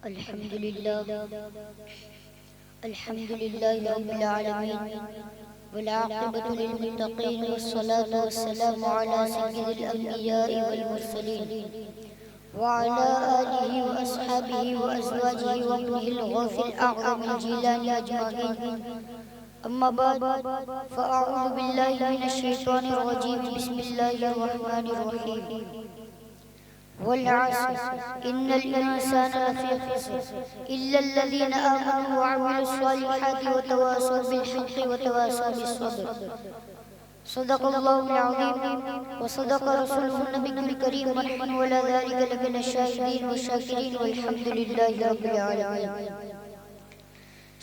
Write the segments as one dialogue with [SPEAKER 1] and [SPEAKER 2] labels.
[SPEAKER 1] الحمد لله رب العالمين والعاقبة للمتقين والصلاة والسلام على سيد الأنبياء والمرسلين وعلى آله وأصحابه وأزواجه وابنه الغوث الأعظم الجيلاني أجمعين. أما بعد فأعوذ بالله من الشيطان الرجيم. بسم الله الرحمن الرحيم. والعصر إن الإنسان لفي خسر إلا الذين آمنوا وعملوا الصالحات وتواصوا بالحق وتواصوا بالصبر. صدق الله العظيم وصدق رسوله النبي الكريم ونحن على ذلك لمن الشاهدين والشاكرين والحمد لله رب العالمين.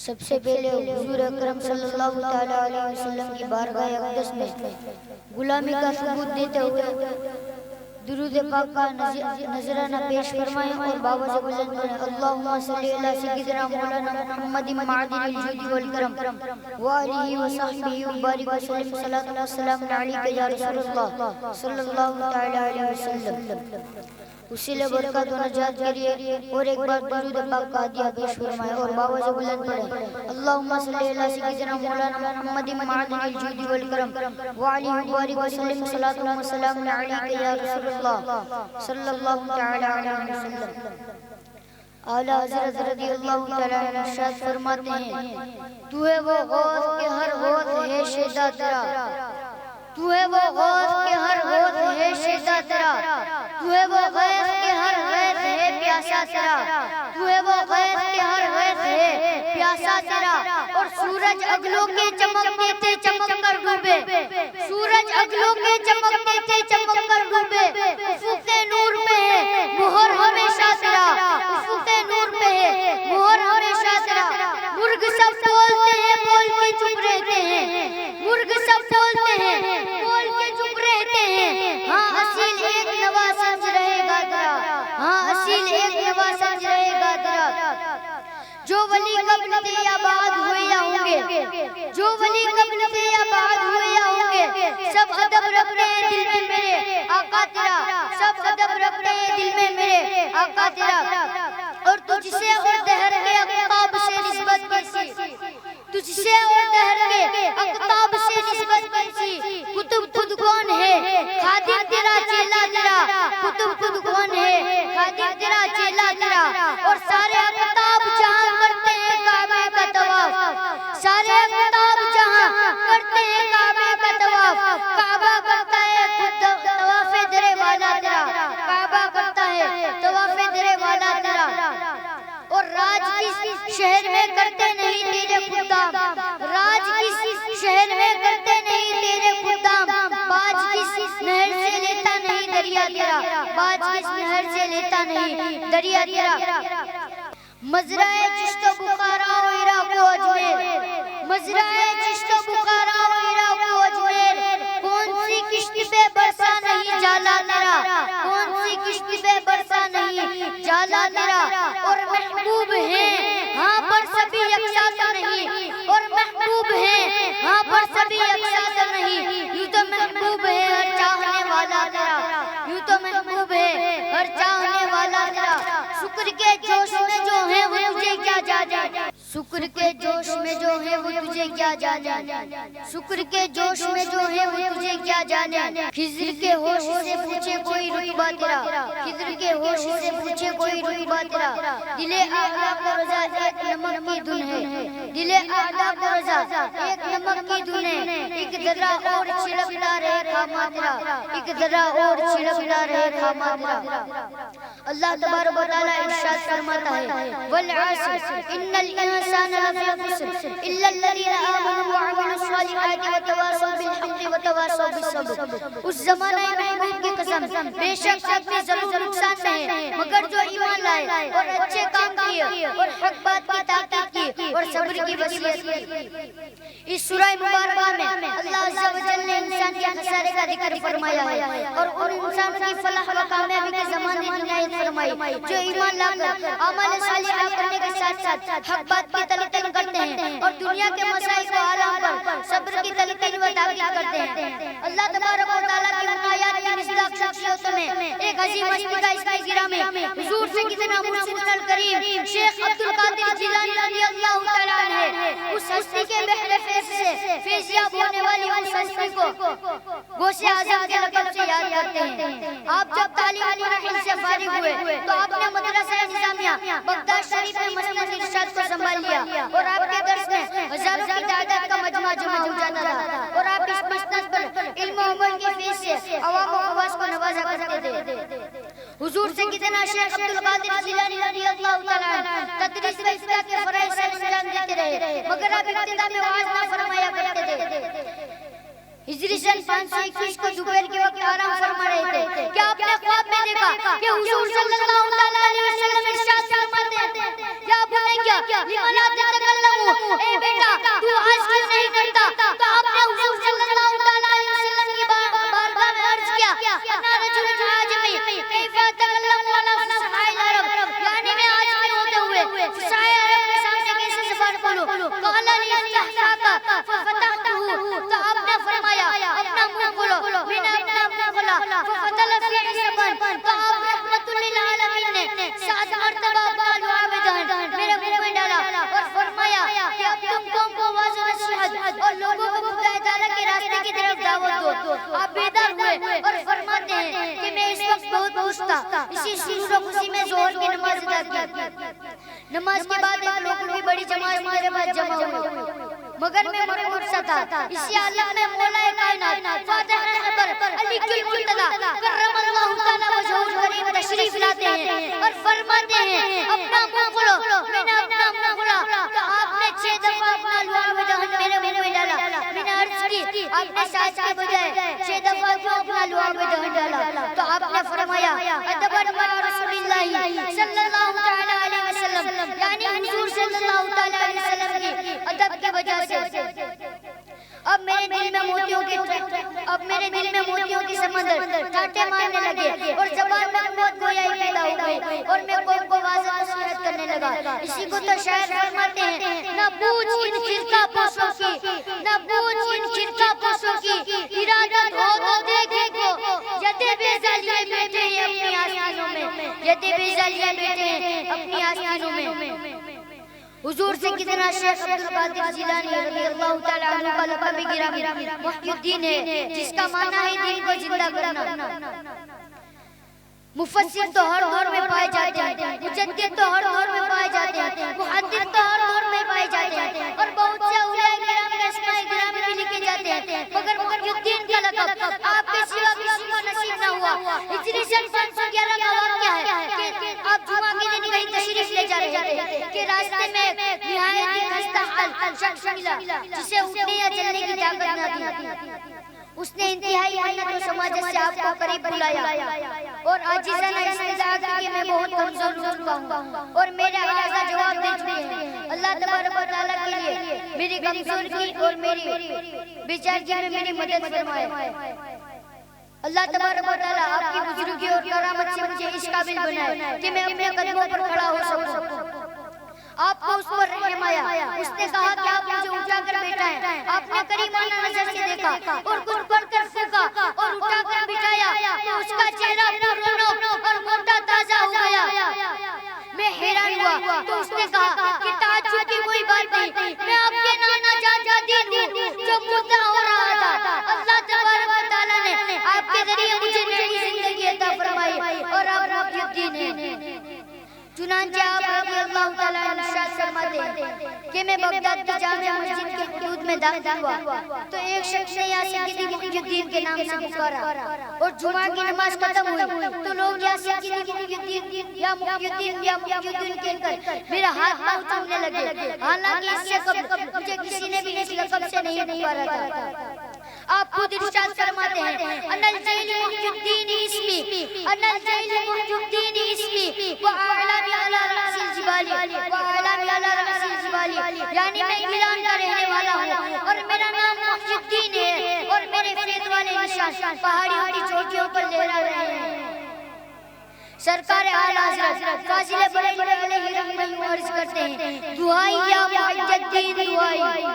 [SPEAKER 1] سب سے پہلے حضور اکرم صلی اللہ تعالی علیہ وسلم کی بارگاہ اقدس میں غلامی کا ثبوت دیتے ہوئے درود پاک کا نذرانہ پیش فرمائیں اور بابا سے بلند کریں. اللہم صلی علی سیدنا مولانا محمد معدن الجود والکرم وآلہ وصحبہ وبارک وسلم. صلاۃ والسلام علیک یا رسول اللہ صلی اللہ تعالی علیہ وسلم. وسیلہ برکات و نجات کے لیے اور ایک بار درود پاک کا ہدیہ پیش فرمائیں اور بابا سے بلند پڑھیں. اللہم صلی علی سیدنا مولانا محمد معدن الجود والکرم وآلہ وبارک وسلم. صلاۃ والسلام علیک یا رسول اللہ صلی اللہ تعالی علیہ وسلم. اعلیٰ حضرت رضی اللہ تعالی عنہ ارشاد فرماتے ہیں تو ہے وہ غوث کہ ہر غوث ہے شیدا تیرا. تو ہے وہ غوث کہ ہر غوث ہے شیدا تیرا. تو ہے وہ غیث کہ ہر غیث ہے پیاسا تیرا. تو ہے وہ غیث کہ ہر غیث ہے پیاسا تیرا. اور سورج اگلوں کے چمکتے تھے چمک کر ڈوبے. سورج اگلوں کے چمکتے تھے چمک کر ڈوبے. افق نور پہ ہے مہر ہمیشہ تیرا. افق نور پہ ہے مہر ہمیشہ تیرا. مرغ سب بولتے ہیں بول کے چپ رہتے ہیں. مرغ سب بولتے ہیں بول کے چپ رہتے ہیں. ہاں اصیل ایک نوا سمجھ رہے گا تیرا. ہاں اصیل ایک نوا سمجھ رہے گا تیرا. جو ولی قبل تھے یا بعد ہوئے یا ہوں گے. جو ولی قبل تھے یا بعد ہوئے یا ہوں گے. سب ادب رکھتے ہیں دل میں میرے آقا تیرا. سب ادب رکھتے ہیں دل میں میرے آقا تیرا. اور تجھ سے اور دہر کے اقطاب سے نسبت کیسی. تجھ سے اور دہر کے اقطاب سے نسبت کیسی. کتب خود کون ہے خادم تیرا چیلا تیرا. کتب خود کون ہے خادم تیرا چیلا تیرا. اور سارے اقطاب جہاں کرتے ہیں کعبے کا طواف. سارے اقطاب جہاں کرتے ہیں کعبے کا طواف. کعبہ کرتا ہے خود طواف درے والا تیرا. کعبہ کرتا ہے طواف درے والا تیرا. اور راج کس شہر میں کرتے نہیں تیرے خدام. راج کس شہر میں کرتے نہیں تیرے خدام. باج کس نہر سے لیتا نہیں دریا تیرا. باج کس نہر سے لیتا نہیں دریا تیرا. مزرعہ چشت و بخارا و عراق و اجمیر. مزرعہ چشت و بخارا و عراق و اجمیر. کون سی کشتی پہ برسا نہیں جالا تیرا. کون سی کشتی پہ برسا نہیں جالا تیرا. اور محبوب ہیں ہاں پر سبھی یکساں تو نہیں. اور محبوب ہیں ہاں پر سبھی یکساں تو نہیں. یوں تو محبوب ہے ہر چاہنے والا تیرا. یوں تو محبوب ہے ہر چاہنے والا تیرا. شکر کے جوش میں جو ہے وہ تجھے کیا جانے. شکر کے جوش میں جو ہے وہ تجھے کیا جانے. شکر کے جوش میں جو ہے وہ تجھے کیا جانے. خضر کے ہوش سے پوچھے کوئی رتبہ تیرا. خضر کے ہوش سے پوچھے کوئی رتبہ تیرا. دل اعلیٰ کو رضا ایک نمک کی دھن ہے. دل اعلیٰ کو رضا ایک نمک کی دھن ہے. ایک ذرہ اور چھڑکتا رہے خامہ تیرا. ایک ذرہ اور چھڑکتا رہے خامہ تیرا. اللہ تبارک و تعالی ارشاد فرماتا ہے والعصر ان الانسان لفی خسر الا الذین آمنوا وعملوا الصالحات وتواصوا بالحق وتواصوا بالصبر. اس زمانہ محبوب کی قسم بے شک سب میں ضرور نقصان میں ہے مگر جو ایمان لائے اور اچھے کام کیے اور حق بات کی تاکید کی اور صبر کی وصیت کی. اس سورہ مبارکہ میں اللہ عز و جل نے انسان کے خسارے کا ذکر فرمایا ہے اور ان انسانوں کی فلاح و کامیابی کے زمانے کی عنایت فرمائی جو ایمان لا کر اعمال صالحہ کرنے کے ساتھ ساتھ حق بات کی تلقین کرتے ہیں اور دنیا کے مسائل کو عالم پر صبر کی تلقین و تاکید کرتے ہیں. اللہ تبارک و تعالیٰ کی آیات کی مصداق شخصیتوں میں ایک عظیم ہستی کا اس میں گرامی حضور سیدنا مرشد الکریم غوث اعظم کے لقب سے یاد کرتے ہیں۔ آپ جب تعلیم مراحل سے فارغ ہوئے تو آپ نے مدرسہ نظامیہ بغداد شریف میں مسند ارشاد کو سنبھال لیا اور آپ کے درس میں ہزاروں کی تعداد کا مجمع جمع ہو جاتا تھا اور آپ اس مسند پر علم و عمل کی فیض سے عوام و خواص کو نوازا کرتے تھے۔ حضور سے کتنا شیخ عبدالقادر جیلانی رضی اللہ تعالیٰ عنہ تدریس و افتاء کے فرائض سے انجام دیتے رہے، مگر آپ ابتدا میں وعظ نہ فرمایا کرتے تھے۔ ہجری سن 521 کو دوپہر کے وقت آرام فرما رہے تھے، کیا آپ نے خواب میں دیکھا کہ حضور صلی اللہ علیہ وسلم ارشاد فرماتے ہیں یا بنیا لما لا تتکلموا، اے بیٹا تو آج کیوں نہیں کرتا؟ تو آپ نے حضور صلی اللہ علیہ وسلم کی بارگاہ میں عرض کیا انا رجل عاجمی کیف اتکلم علی فصحاء العرب، یعنی میں عاجمی ہوتے ہوئے فصحاء عرب کے سامنے کیسے زبان کھولوں؟ قال لی افتح ففتحته، تو آپ نے فرمایا اپنا منہ کھولو، میں نے اپنا منہ کھولا، ففتل فی زبان، تو آپ رحمت للعالمین نے 7 مرتبہ اپنا لعاب دہن میرے منہ میں ڈالا اور فرمایا کہ اب تم قوم کو واضح نصیحت اور لوگوں کو خدا تعالیٰ کے راستے کی طرف دعوت دو۔ آپ بیدار ہوئے اور فرماتے ہیں کہ میں اس وقت بہت خوش تھا، اسی سرور و خوشی میں ظہر کی نماز ادا کی۔ نماز کے بعد ایک لوگوں کی بڑی جماعت میرے پاس جمع ہوئی، مگر میں مرغوب سا تھا۔ اسی عالم میں مولا کائنات فاتح رہبر علی المرتضیٰ کرم اللہ تعالیٰ وجہہ الکریم تشریف لاتے ہیں اور فرماتے ہیں اپنا منہ کھولو، میں نے اپنا منہ کھولا، تو آپ نے 6 دفعہ اپنا لعاب دہن میرے منہ میں ڈالا۔ میں نے عرض کی آپ نے 7 کے بجائے 6 دفعہ کیوں اپنا لعاب دہن ڈالا؟ تو آپ نے فرمایا ادبا مع رسول اللہ صلی اللہ تعالیٰ علیہ وسلم، یعنی حضور صلی اللہ تعالیٰ علیہ وسلم کی ادب کی وجہ سے۔ اب میرے دل میں موتیوں کی سمندر ٹھاٹے مارنے لگے اور زبان میں قوت گویائی پیدا ہو گئی اور میں قوم کو واضح نصیحت کرنے لگا۔ اسی کو تو شاعر فرماتے ہیں نہ پوچھ ان فرقہ پرستوں کی، نہ پوچھ ان فرقہ پرستوں کی، ارادت ہو تو دیکھے کو یدے بیزا لیے بیٹھے ہیں اپنی آستینوں میں، یدے بیزا لیے بیٹھے ہیں اپنی آستینوں میں۔ حضور سے کتنا شیخ عبدالقادر جیلانی رضی اللہ تعالیٰ عنہ کا لقب گرامی محی الدین ہے، جس کا معنی ہے دین کو زندہ کرنا۔ مفسر تو ہر دور میں پائے جاتے ہیں، مجدد تو ہر دور میں پائے جاتے ہیں، محدث تو ہر دور میں پائے جاتے ہیں، اور بہت سے اولیاء کرام کے اسماء کرام بھی لکھے جاتے ہیں، مگر محی الدین کا لقب آپ کے سوا کسی کو نصیب نہ ہوا۔ ہجری سن 511 کا واقعہ ہے کہ آپ جمعہ کے دن کہیں تشریف لے جا رہے تھے کہ راستے میں نہایت ہی خستہ حال شخص ملا جسے اٹھنے یا چلنے کی طاقت نہ تھی۔ اس نے انتہائی محنت و سماجت سے آپ کو قریب بلایا اور عاجزانہ استدعا کی کہ میں بہت کمزور ہو چکا ہوں اور میرے آقا جواب دے چکے ہیں۔ اللہ تبارک و تعالیٰ کے لیے میری کمزوری اور میری بیچارگی میں میری مدد فرمائے۔ اللہ تبارک و تعالیٰ آپ کی بزرگی اور کرامت سے مجھے اس قابل بنائے کہ میں اپنے قدموں پر کھڑا ہو سکوں۔ آپ کو اس پر رحم آیا، اس نے کہا کہ آپ مجھے اٹھا کر بیٹھائیں۔ آپ نے کریمانہ نظر سے دیکھا اور کچھ پڑھ کر پھونکا اور اٹھا کر بٹھایا تو اس کا چہرہ پررونق اور موٹا تازہ ہو گیا۔ میں حیران ہوا تو اس نے کہا کہ تعجب کی کوئی بات نہیں، میں آپ کے نانا جاجا دین ہوں جو مردہ ہو رہا تھا۔ اللہ تبارک و تعالیٰ نے آپ کے ذریعے مجھے نئی زندگی عطا فرمائی اور آپ محی الدین ہیں۔ چنانچہ آپ رضی اللہ تعالیٰ عنہ ارشاد فرماتے ہیں کہ میں بغداد کی جامع مسجد کے حدود میں داخل ہوا تو ایک شخص نے یا سیدی محی الدین کے نام سے پکارا اور جمعہ کی نماز ختم ہوئی تو لوگ یا سیدی محی الدین یا محی الدین یا محی الدین کہہ کر میرا ہاتھ پاؤں چومنے لگے، حالانکہ اس سے قبل مجھے کسی نے بھی اس لقب سے نہیں پکارا تھا۔ آپ خود ارشاد فرماتے ہیں انا الجیل محی الدین اسمی، انا الجیل محی الدین اسمی وعلمی علی رأس الجبال وعلمی علی رأس الجبال، یعنی میں ایران کا رہنے والا ہوں اور میرا نام محی الدین ہے اور میرے فیض والے نشان پہاڑیوں کی چوٹیوں پر لہرا رہے ہیں۔ سرکار اعلیٰ حضرت فاضل بریلوی علیہ رحمہ عرض کرتے ہیں دعائی یا محی الدین دعائی،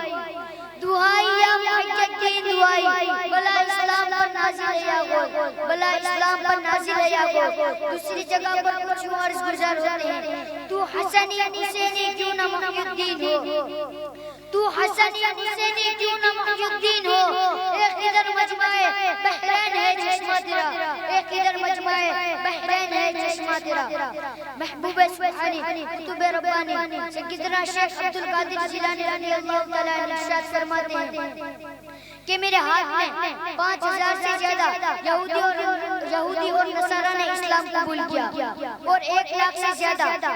[SPEAKER 1] دعائی یا محی الدین دعائی، بلا اسلام پر نازل یا گو، بلا اسلام پر نازل یا گو۔ دوسری جگہ پر کچھ عرض گزار ہوتے ہیں تو حسنی حسینی کیوں نہ محی الدین ہو۔ تو حسن یا حسینی کیوں نہ محی الدین ہو، ایک ادھر مجمع بحرین ہے چشمہ تیرا، ایک ادھر مجمع بحرین ہے چشمہ تیرا۔ محبوب سبحانی قطب ربانی سیدنا شیخ عبدالقادر جیلانی رضی اللہ تعالیٰ عنہ ارشاد فرماتے ہیں کہ میرے ہاتھ میں 5000 سے زیادہ یہودی اور نصارہ نے اسلام قبول کیا، اور 1 لاکھ سے زیادہ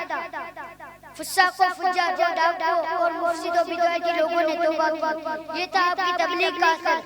[SPEAKER 1] فساق و فجار اور ڈاکو اور مفسد و بدعتی لوگوں نے توبہ کی۔ یہ تھا آپ کی تبلیغ کا اثر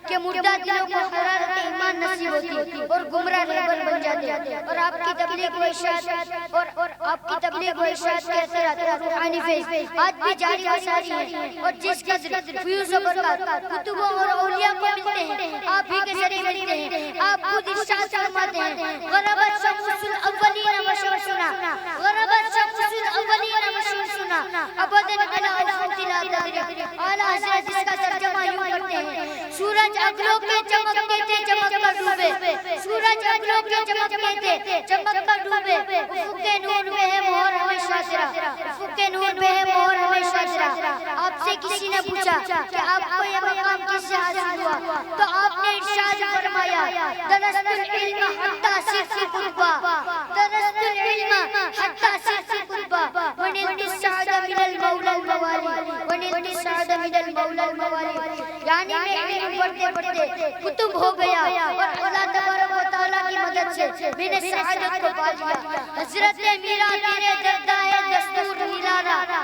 [SPEAKER 1] کہ مردہ دلوں کو حرارت ایمان نصیب ہوتی اور گمراہ رہبر بن جاتے، اور آپ کی تبلیغ و ارشاد اور آپ کی تبلیغ و ارشاد کے اثرات اور روحانی فیض آج بھی جاری و ساری ہیں، اور جس قدر فیوز و برکات کتبوں اور اولیاء کو ملتے ہیں آپ ہی کے ذریعے ملتے ہیں۔ آپ خود ارشاد فرماتے ہیں غربت شمس الاولین و شمسنا، غربت شمس الاولین ابداً علی افق الارض۔ اعلیٰ حضرت اس کا ترجمہ یوں کرتے ہیں سورج اگلوں کے چمکتے تھے چمک کر ڈوبے، سورج اگلوں کے چمکتے تھے چمک کر ڈوبے، افق نور میں ہے مہر ہمیشہ تیرا، افق نور میں ہے مہر ہمیشہ تیرا۔ آپ سے کسی نے پوچھا کہ آپ کو یہ مقام کس سے حاصل ہوا، تو آپ نے ارشاد فرمایا درست العلم حتی صرف قربا، درست العلم حتی صرف قربا، ونلت السعد من المولى الموالي، ونلت السعد من المولى الموالي۔ یعنی میں علم پڑھتے پڑھتے کتب ہو گیا، اور اللہ تبارک و تعالیٰ کی مدد سے میں نے سعادت کو پا لیا۔ حضرت میرا تیرے دردہ ہے دستور نرارا،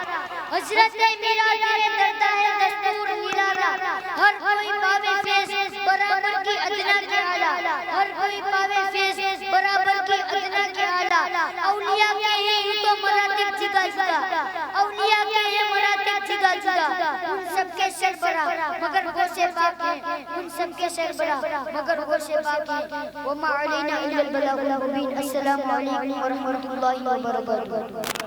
[SPEAKER 1] حضرت میرا تیرے دردہ ہے دستور نرارا، ہر کوئی پاوے فیض برابر کی ادنا کے اعلیٰ، ہر کوئی پاوے فیض برابر کی ادنا کے اعلیٰ۔ اولیاء کے ہیں تو مراتب جگہ جگہ، اولیاء کے ہیں مراتب جگہ جگہ، ان سب کے سربراہ مگر وہ سے پاک ہیں، ان سب کے سربراہ مگر وہ سے پاک ہیں۔ وما علینا الا البلاغ المبین۔ السلام علیکم ورحمۃ اللہ وبرکاتہ۔